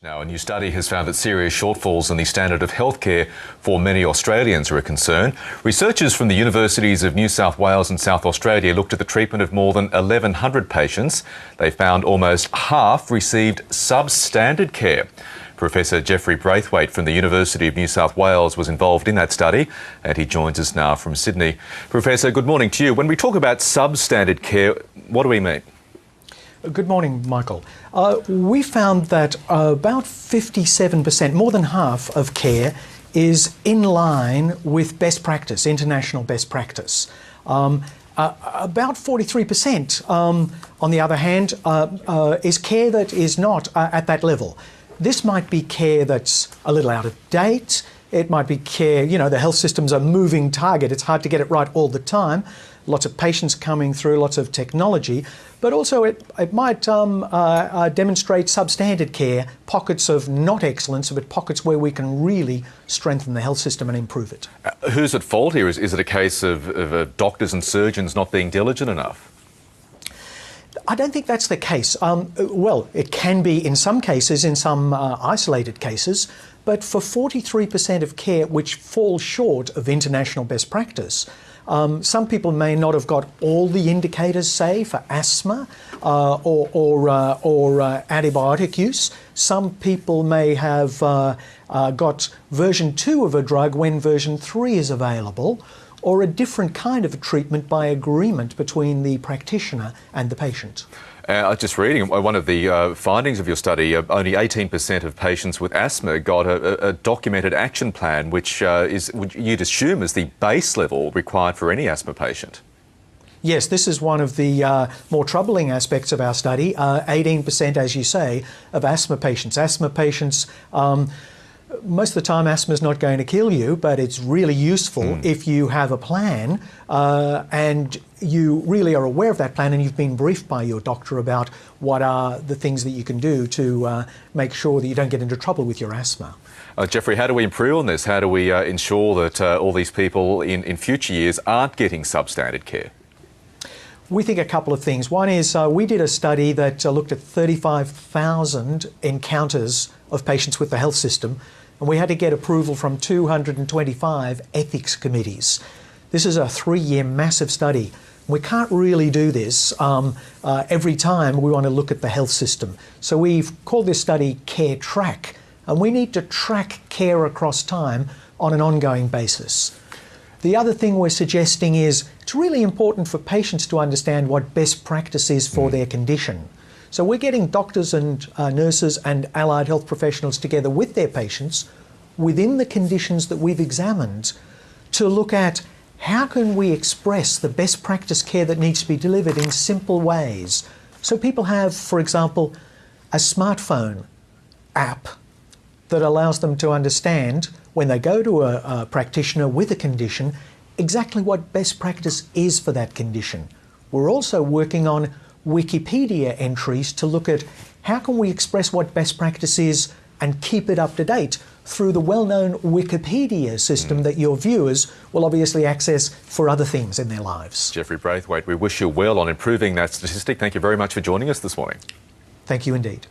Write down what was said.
Now, a new study has found that serious shortfalls in the standard of healthcare for many Australians are a concern. Researchers from the Universities of New South Wales and South Australia looked at the treatment of more than 1,100 patients. They found almost half received substandard care. Professor Jeffrey Braithwaite from the University of New South Wales was involved in that study, and he joins us now from Sydney. Professor, good morning to you. When we talk about substandard care, what do we mean? Good morning, Michael. We found that about 57%, more than half of care, is in line with best practice, international best practice. About 43%, on the other hand, is care that is not at that level. This might be care that's a little out of date. It might be care, you know, the health system's a moving target. It's hard to get it right all the time. Lots of patients coming through, lots of technology, but also it might demonstrate substandard care, pockets of not excellence, but pockets where we can really strengthen the health system and improve it. Who's at fault here? Is it a case of doctors and surgeons not being diligent enough? I don't think that's the case. Well, it can be in some cases, in some isolated cases, but for 43% of care which fall short of international best practice, some people may not have got all the indicators, say, for asthma or antibiotic use. Some people may have got version 2 of a drug when version 3 is available, or a different kind of treatment by agreement between the practitioner and the patient. I was just reading one of the findings of your study. Only 18% of patients with asthma got a documented action plan, which you'd assume is the base level required for any asthma patient. Yes, this is one of the more troubling aspects of our study. 18%, as you say, of asthma patients. Most of the time asthma is not going to kill you, but it's really useful if you have a plan and you really are aware of that plan and you've been briefed by your doctor about what are the things that you can do to make sure that you don't get into trouble with your asthma. Jeffrey, how do we improve on this? How do we ensure that all these people in future years aren't getting substandard care? We think a couple of things. One is we did a study that looked at 35,000 encounters of patients with the health system, and we had to get approval from 225 ethics committees. This is a 3-year massive study. We can't really do this every time we want to look at the health system. So we've called this study Care Track, and we need to track care across time on an ongoing basis. The other thing we're suggesting is it's really important for patients to understand what best practice is for their condition. So we're getting doctors and nurses and allied health professionals together with their patients within the conditions that we've examined to look at how can we express the best practice care that needs to be delivered in simple ways. So people have, for example, a smartphone app that allows them to understand when they go to a practitioner with a condition exactly what best practice is for that condition. We're also working on Wikipedia entries to look at how can we express what best practice is and keep it up to date through the well-known Wikipedia system that your viewers will obviously access for other things in their lives. Jeffrey Braithwaite, we wish you well on improving that statistic. Thank you very much for joining us this morning. Thank you indeed.